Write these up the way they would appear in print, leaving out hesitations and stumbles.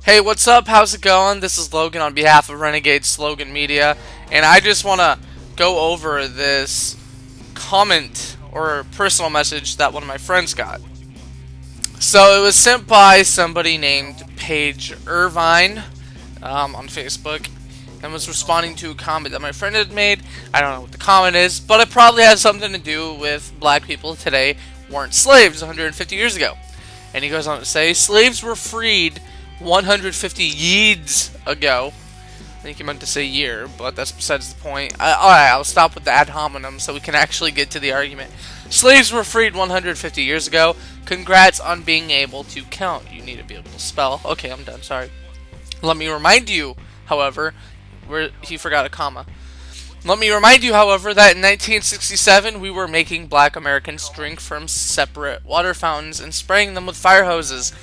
Hey, what's up? How's it going? This is Logan on behalf of Renegade Slogan Media, and I just want to go over this comment or personal message that one of my friends got. So it was sent by somebody named Paige Irvine on Facebook and was responding to a comment that my friend had made. I don't know what the comment is, but it probably has something to do with black people today weren't slaves 150 years ago. And he goes on to say, slaves were freed 150 years ago. I think he meant to say year, but that's besides the point. Alright, I'll stop with the ad hominem so we can actually get to the argument. Slaves were freed 150 years ago. Congrats on being able to count. You need to be able to spell. Okay, I'm done. Sorry. Let me remind you, however, where he forgot a comma. Let me remind you, however, that in 1967 we were making black Americans drink from separate water fountains and spraying them with fire hoses.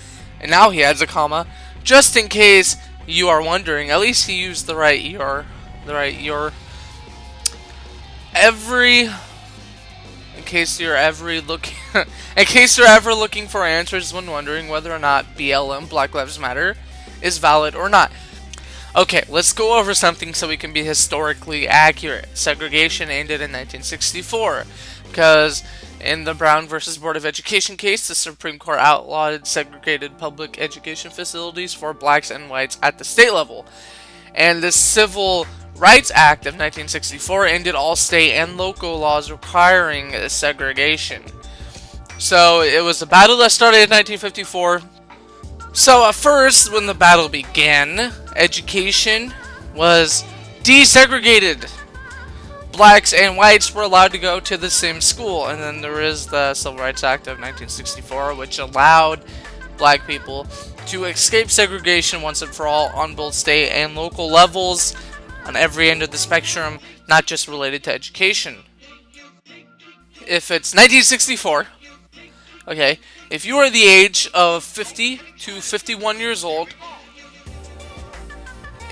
And now he adds a comma, just in case you are wondering. At least he used the right your. In case you're ever looking, in case you're ever looking for answers when wondering whether or not BLM, Black Lives Matter, is valid or not. Okay, let's go over something so we can be historically accurate. Segregation ended in 1964 because in the Brown versus Board of Education case, the Supreme Court outlawed segregated public education facilities for blacks and whites at the state level. And the Civil Rights Act of 1964 ended all state and local laws requiring segregation. So it was a battle that started in 1954. So at first, when the battle began, education was desegregated. Blacks and whites were allowed to go to the same school, and then there is the Civil Rights Act of 1964, which allowed black people to escape segregation once and for all on both state and local levels, on every end of the spectrum, not just related to education. If it's 1964, okay, if you are the age of 50 to 51 years old,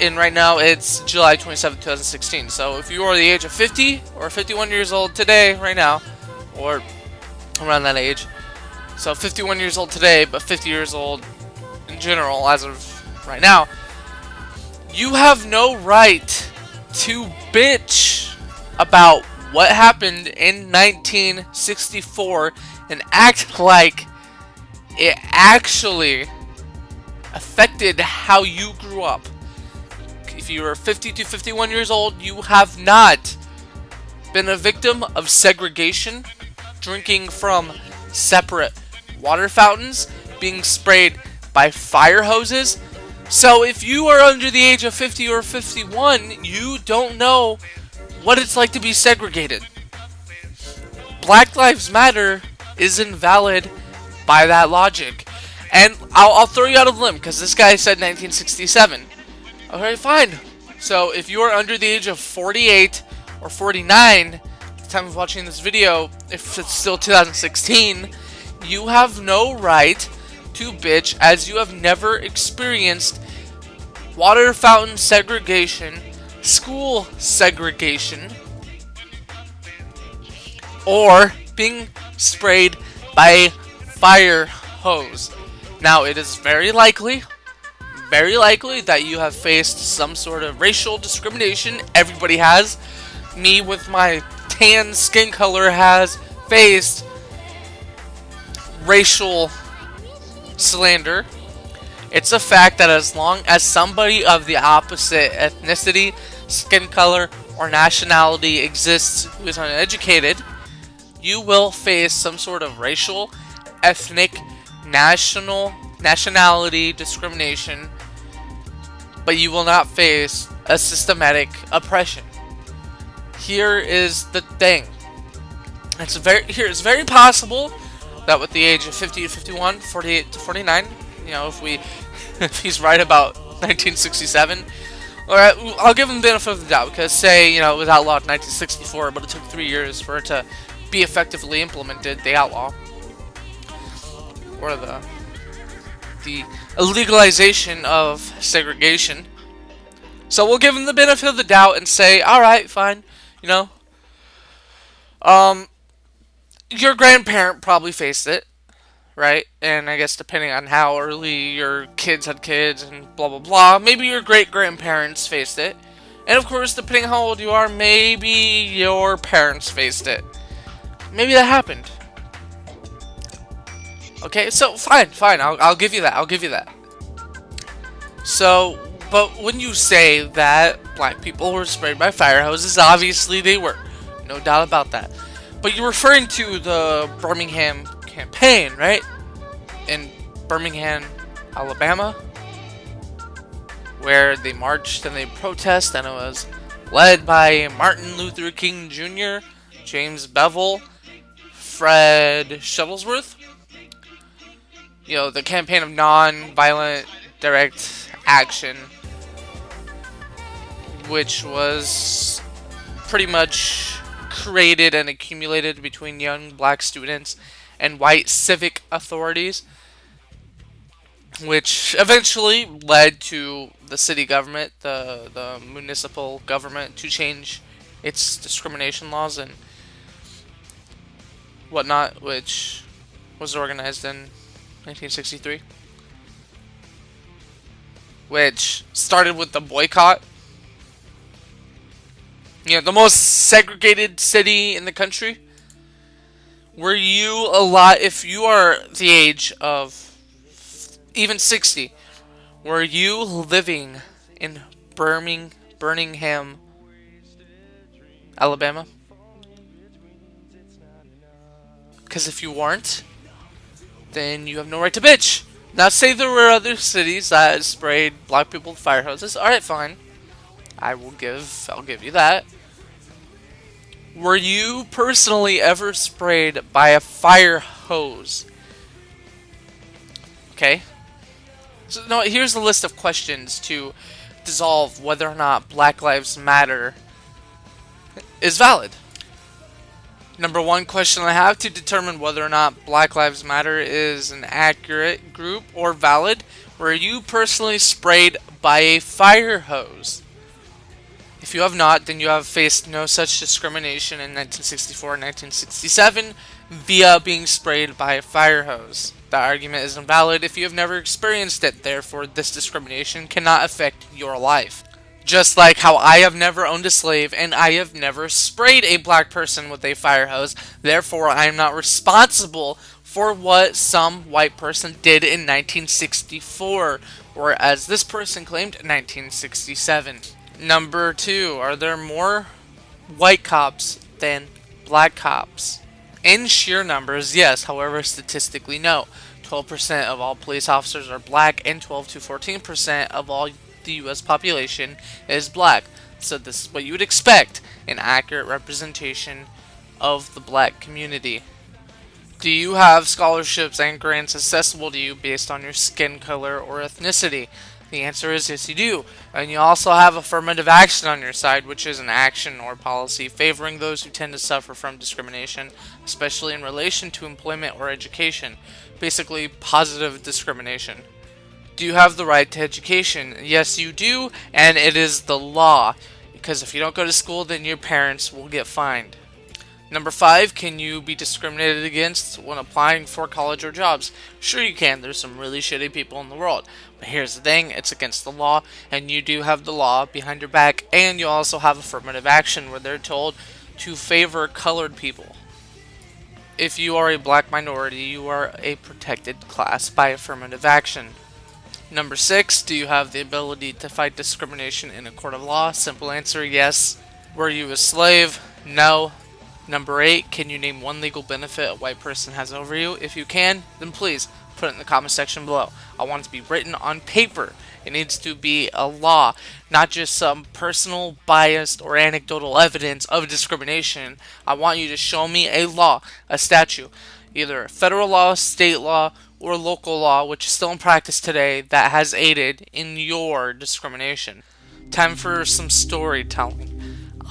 and right now it's July 27, 2016, so if you are the age of 50 or 51 years old today, right now, or around that age, so 51 years old today, but 50 years old in general as of right now, you have no right to bitch about what happened in 1964 and act like it actually affected how you grew up. If you are 50 to 51 years old, you have not been a victim of segregation, drinking from separate water fountains, being sprayed by fire hoses. So if you are under the age of 50 or 51, you don't know what it's like to be segregated. Black Lives Matter is invalid by that logic. And I'll throw you out of the limb, because this guy said 1967. Alright, fine. So if you are under the age of 48 or 49, at the time of watching this video, if it's still 2016, you have no right to bitch, as you have never experienced water fountain segregation, school segregation, or being sprayed by fire hose. Now, it is very likely that you have faced some sort of racial discrimination. Everybody has. Me, with my tan skin color, has faced racial slander. It's a fact that as long as somebody of the opposite ethnicity, skin color, or nationality exists who is uneducated, you will face some sort of racial, ethnic, nationality discrimination, but you will not face a systematic oppression. Here is the thing. It's very possible that with the age of 50 to 51, 48 to 49, if he's right about 1967, alright, I'll give him the benefit of the doubt, because say, it was outlawed in 1964, but it took 3 years for it to be effectively implemented, the outlaw, or the illegalization of segregation. So we'll give him the benefit of the doubt and say, alright, fine, your grandparent probably faced it, right? And I guess depending on how early your kids had kids and blah blah blah, maybe your great grandparents faced it. And of course, depending on how old you are, maybe your parents faced it. Maybe that happened. Okay, so fine, I'll give you that, I'll give you that. So, but when you say that black people were sprayed by fire hoses, obviously they were. No doubt about that. But you're referring to the Birmingham campaign, right? In Birmingham, Alabama, where they marched and they protested, and it was led by Martin Luther King Jr., James Bevel, Fred Shuttlesworth. You know, the campaign of non-violent direct action, which was pretty much created and accumulated between young black students and white civic authorities, which eventually led to the city government, the municipal government, to change its discrimination laws and whatnot, which was organized in 1963, which started with the boycott. You know, the most segregated city in the country. Were you if you are the age of even 60, were you living in Birmingham, Alabama? Because if you weren't, then you have no right to bitch. Now, say there were other cities that sprayed black people with fire hoses. Alright, fine. I'll give you that. Were you personally ever sprayed by a fire hose? Okay. So, no, here's a list of questions to dissolve whether or not Black Lives Matter is valid. Number one question I have to determine whether or not Black Lives Matter is an accurate group or valid. Were you personally sprayed by a fire hose? If you have not, then you have faced no such discrimination in 1964 and 1967 via being sprayed by a fire hose. The argument is invalid if you have never experienced it, therefore this discrimination cannot affect your life. Just like how I have never owned a slave and I have never sprayed a black person with a fire hose, therefore I am not responsible for what some white person did in 1964, or as this person claimed, 1967. Number two, are there more white cops than black cops? In sheer numbers, yes. However, statistically, no. 12% of all police officers are black, and 12 to 14% of all the U.S. population is black. So this is what you would expect, an accurate representation of the black community. Do you have scholarships and grants accessible to you based on your skin color or ethnicity? The answer is yes, you do. And you also have affirmative action on your side, which is an action or policy favoring those who tend to suffer from discrimination, especially in relation to employment or education. Basically, positive discrimination. Do you have the right to education? Yes, you do, and it is the law. Because if you don't go to school, then your parents will get fined. Number 5, can you be discriminated against when applying for college or jobs? Sure you can. There's some really shitty people in the world. But here's the thing, it's against the law, and you do have the law behind your back, and you also have affirmative action where they're told to favor colored people. If you are a black minority, you are a protected class by affirmative action. Number 6, do you have the ability to fight discrimination in a court of law? Simple answer, yes. Were you a slave? No. Number 8, can you name one legal benefit a white person has over you? If you can, then please put it in the comment section below. I want it to be written on paper. It needs to be a law, not just some personal, biased, or anecdotal evidence of discrimination. I want you to show me a law, a statute, either federal law, state law, or local law, which is still in practice today, that has aided in your discrimination. Time for some storytelling.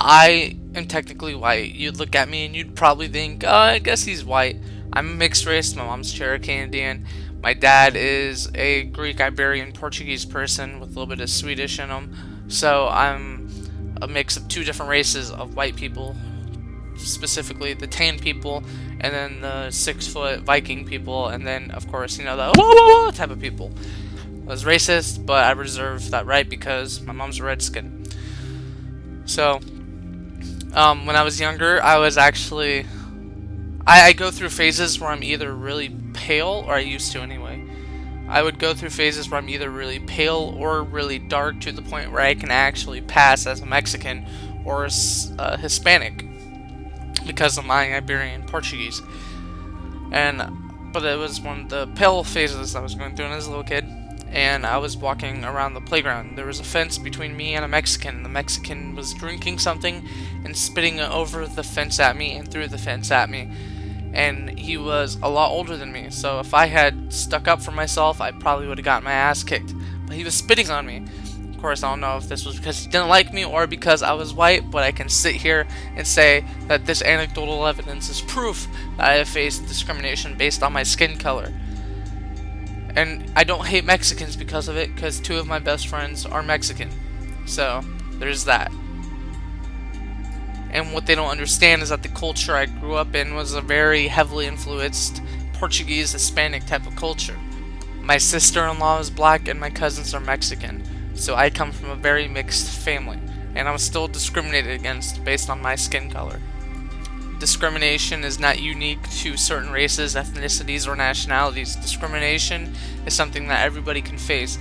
I am technically white. You'd look at me and you'd probably think, oh, I guess he's white. I'm a mixed race. My mom's Cherokee Indian. My dad is a Greek, Iberian, Portuguese person with a little bit of Swedish in him. So I'm a mix of two different races of white people specifically the tan people, and then the 6 foot Viking people, and then of course the whoa, whoa, whoa type of people. I was racist, but I reserve that right because my mom's a redskin. So when I was younger, I was actually I go through phases where I'm either really pale, or I used to anyway. I would go through phases where I'm either really pale or really dark, to the point where I can actually pass as a Mexican or a Hispanic because of my Iberian Portuguese. But it was one of the pale phases I was going through as a little kid, and I was walking around the playground. There was a fence between me and a Mexican. The Mexican was drinking something and spitting it over the fence at me and through the fence at me. And he was a lot older than me, so if I had stuck up for myself, I probably would have gotten my ass kicked. But he was spitting on me. Of course, I don't know if this was because he didn't like me or because I was white, but I can sit here and say that this anecdotal evidence is proof that I have faced discrimination based on my skin color. And I don't hate Mexicans because of it, because 2 of my best friends are Mexican. So, there's that. And what they don't understand is that the culture I grew up in was a very heavily influenced Portuguese Hispanic type of culture. My sister-in-law is black and my cousins are Mexican, so I come from a very mixed family, and I'm still discriminated against based on my skin color. Discrimination is not unique to certain races, ethnicities, or nationalities. Discrimination is something that everybody can face,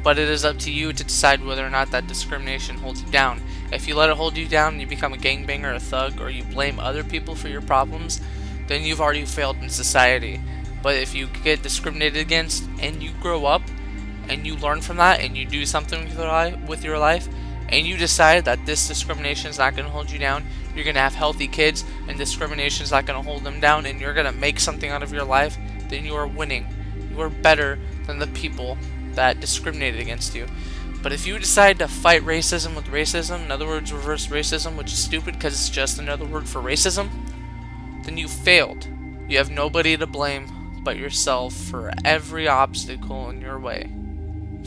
but it is up to you to decide whether or not that discrimination holds you down. If you let it hold you down and you become a gangbanger, a thug, or you blame other people for your problems, then you've already failed in society. But if you get discriminated against and you grow up and you learn from that and you do something with your life and you decide that this discrimination is not going to hold you down, you're going to have healthy kids and discrimination is not going to hold them down, and you're going to make something out of your life, then you are winning. You are better than the people that discriminated against you. But if you decide to fight racism with racism, in other words, reverse racism, which is stupid because it's just another word for racism, then you failed. You have nobody to blame but yourself for every obstacle in your way.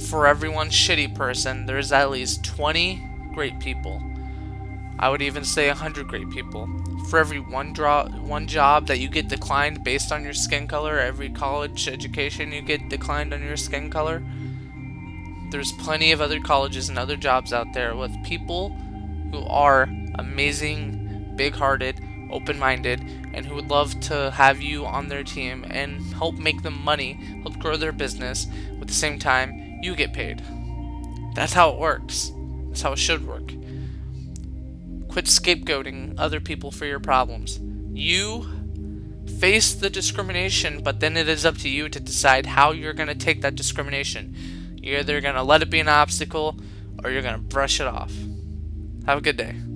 For every one shitty person, there's at least 20 great people. I would even say 100 great people. For every one job that you get declined based on your skin color, every college education you get declined on your skin color, there's plenty of other colleges and other jobs out there with people who are amazing, big-hearted, open-minded, and who would love to have you on their team and help make them money, help grow their business, at the same time you get paid. That's how it works. That's how it should work. Quit scapegoating other people for your problems. You face the discrimination, but then it is up to you to decide how you're going to take that discrimination. You're either going to let it be an obstacle or you're going to brush it off. Have a good day.